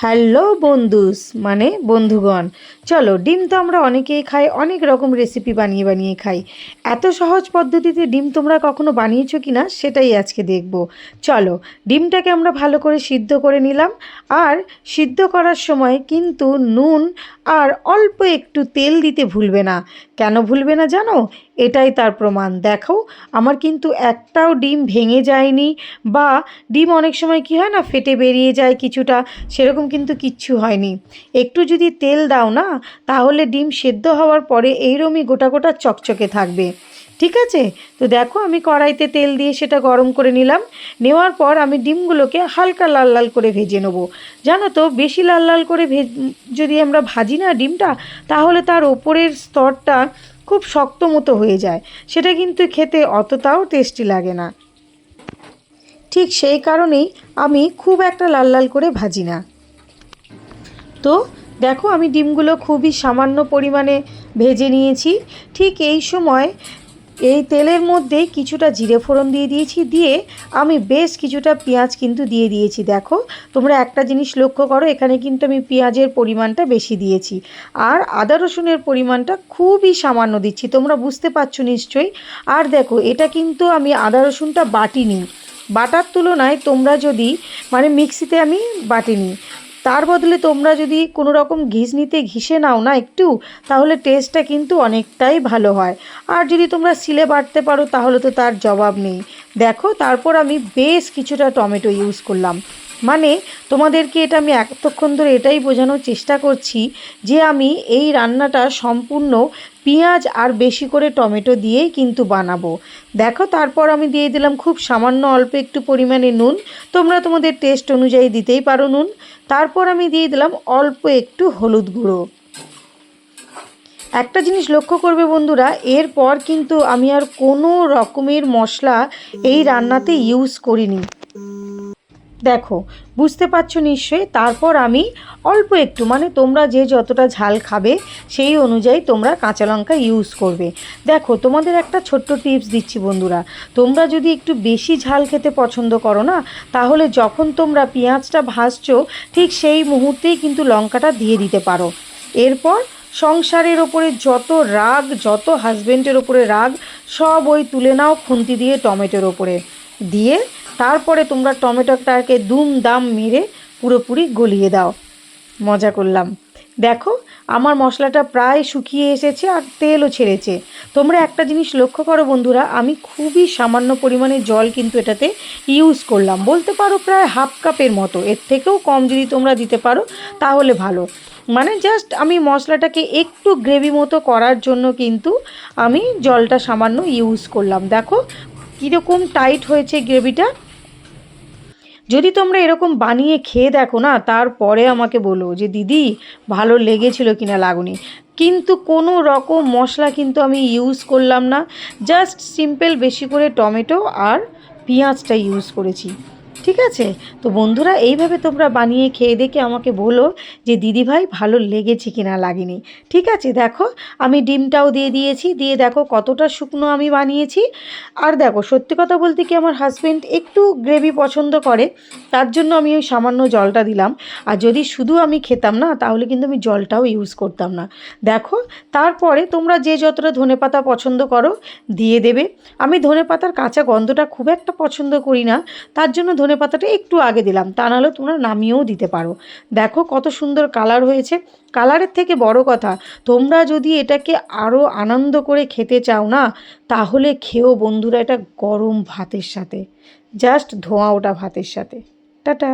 Hello বন্ধুস মানে বন্ধুগণ, চলো ডিম তো আমরা অনেকেই খাই, অনেক রকম রেসিপি বানিয়ে বানিয়ে খাই। এত সহজ পদ্ধতিতে ডিম তোমরা কখনো বানিয়েছো কি না সেটাই আজকে দেখব। চলো, ডিমটাকে আমরা ভালো করে সিদ্ধ করে নিলাম। আর সিদ্ধ করার সময় কিন্তু নুন আর অল্প একটু তেল দিতে ভুলবে না। কেন ভুলবে না জানো? এটাই তার প্রমাণ। দেখো, আমার কিন্তু একটাও ডিম ভেঙে যায়নি, বা ডিম অনেক সময় কী হয় না, ফেটে বেরিয়ে যায় কিছুটা, সেরকম কিন্তু কিচ্ছু হয়নি। একটু যদি তেল দাও না, তাহলে ডিম সেদ্ধ হওয়ার পরে এইরকমই গোটা গোটা চকচকে থাকবে। ঠিক আছে? তো দেখো, আমি কড়াইতে তেল দিয়ে সেটা গরম করে নিলাম। নেওয়ার পর আমি ডিমগুলোকে হালকা লাল লাল করে ভেজে নেবো। জানো তো, বেশি লাল লাল করে যদি আমরা ভাজি না ডিমটা, তাহলে তার ওপরের স্তরটা খুব শক্ত মতো হয়ে যায়, সেটা কিন্তু খেতে অতটাও টেস্টি লাগে না। ঠিক সেই কারণেই আমি খুব একটা লাল লাল করে ভাজি না। তো দেখো, আমি ডিমগুলো খুবই সামান্য পরিমাণে ভেজে নিয়েছি। ঠিক এই সময় এই তেলের মধ্যেই কিছুটা জিরে ফোড়ন দিয়ে দিয়েছি, দিয়ে আমি বেশ কিছুটা পেঁয়াজ কিন্তু দিয়ে দিয়েছি। দেখো, তোমরা একটা জিনিস লক্ষ্য করো, এখানে কিন্তু আমি পেঁয়াজের পরিমাণটা বেশি দিয়েছি, আর আদা রসুনের পরিমাণটা খুবই সামান্য দিচ্ছি। তোমরা বুঝতে পারছো নিশ্চয়ই। আর দেখো, এটা কিন্তু আমি আদা রসুনটা বাটিনি। বাটার তুলনায় তোমরা যদি মিক্সিতে আমি বাটিনি, তার বদলে তোমরা যদি কোনো রকম ঘিসনিতে ঘিসে নাও না একটু, তাহলে টেস্টটা কিন্তু অনেকটাই ভালো হয়। আর যদি তোমরা সিলে বাটতে পারো তাহলে তো তার জবাব নেই। দেখো, তারপর আমি বেশ কিছুটা টমেটো ইউজ করলাম। তোমাদেরকে এটা আমি এতক্ষণ ধরে এটাই বোঝানোর চেষ্টা করছি যে আমি এই রান্নাটা সম্পূর্ণ পেঁয়াজ আর বেশি করে টমেটো দিয়েই কিন্তু বানাবো। দেখো, তারপর আমি দিয়ে দিলাম খুব সামান্য অল্প একটু পরিমাণে নুন। তোমরা তোমাদের টেস্ট অনুযায়ী দিতেই পারো নুন। তারপর আমি দিয়ে দিলাম অল্প একটু হলুদ গুঁড়ো। একটা জিনিস লক্ষ্য করবে বন্ধুরা, এরপর কিন্তু আমি আর কোনো রকমের মশলা এই রান্নাতে ইউজ করিনি। দেখো, বুঝতে পারছো নিশ্চয়ই। তারপর আমি অল্প একটু, তোমরা যে যতটা ঝাল খাবে সেই অনুযায়ী তোমরা কাঁচা লঙ্কা ইউজ করবে। দেখো, তোমাদের একটা ছোট্ট টিপস দিচ্ছি বন্ধুরা, তোমরা যদি একটু বেশি ঝাল খেতে পছন্দ করো না, তাহলে যখন তোমরা পেঁয়াজটা ভাজছো ঠিক সেই মুহূর্তেই কিন্তু লঙ্কাটা দিয়ে দিতে পারো। এরপর সংসারের ওপরে যত রাগ, যত হাজব্যান্ডের ওপরে রাগ, সব ওই তুলে নাও খুন্তি দিয়ে টমেটোর ওপরে দিয়ে, তারপরে তোমরা টমেটোটাকে দুম দাম মেরে পুরোপুরি গলিয়ে দাও। মজা করলাম। দেখো, আমার মশলাটা প্রায় শুকিয়ে এসেছে আর তেলও ছেড়েছে। তোমরা একটা জিনিস লক্ষ্য করো বন্ধুরা, আমি খুবই সামান্য পরিমাণে জল কিন্তু এটাতে ইউজ করলাম, বলতে পারো প্রায় হাফ কাপের মতো। এর থেকেও কম যদি তোমরা দিতে পারো তাহলে ভালো। জাস্ট আমি মশলাটাকে একটু গ্রেভি মতো করার জন্য কিন্তু আমি জলটা সামান্য ইউজ করলাম। দেখো কীরকম টাইট হয়েছে গ্রেভিটা। যদি তোমরা এরকম বানিয়ে খেয়ে দেখো না, তারপরে আমাকে বলো যে দিদি ভালো লেগেছিল কিনা লাগেনি। কিন্তু কোনো রকম মশলা কিন্তু আমি ইউজ করলাম না, জাস্ট সিম্পল বেশি করে টমেটো আর পেঁয়াজটা ইউজ করেছি। ঠিক আছে? তো বন্ধুরা, এইভাবে তোমরা বানিয়ে খেয়ে দেখে আমাকে বলো যে দিদিভাই ভালো লেগেছে কিনা লাগেনি। ঠিক আছে? দেখো, আমি ডিমটাও দিয়ে দিয়েছি, দিয়ে দেখো কতটা শুকনো আমি বানিয়েছি। আর দেখো, সত্যি কথা বলতে কি, আমার হাজব্যান্ড একটু গ্রেভি পছন্দ করে, তার জন্য আমি ওই সামান্য জলটা দিলাম। আর যদি শুধু আমি খেতাম না, তাহলে কিন্তু আমি জলটাও ইউজ করতাম না। দেখো, তারপরে তোমরা যে যতটা ধনেপাতা পছন্দ করো দিয়ে দেবে। আমি ধনেপাতার কাঁচা গন্ধটা খুব একটা পছন্দ করি না, তার জন্য ধনেপাতাটা একটু আগে দিলাম, তা নাহলে তোমরা নামিয়েও দিতে পারো। দেখো কত সুন্দর কালার হয়েছে। কালারের থেকে বড় কথা, তোমরা যদি এটাকে আরও আনন্দ করে খেতে চাও না, তাহলে খেও বন্ধুরা এটা গরম ভাতের সাথে, জাস্ট ধোঁয়া ওঠা ভাতের সাথে। টাটা।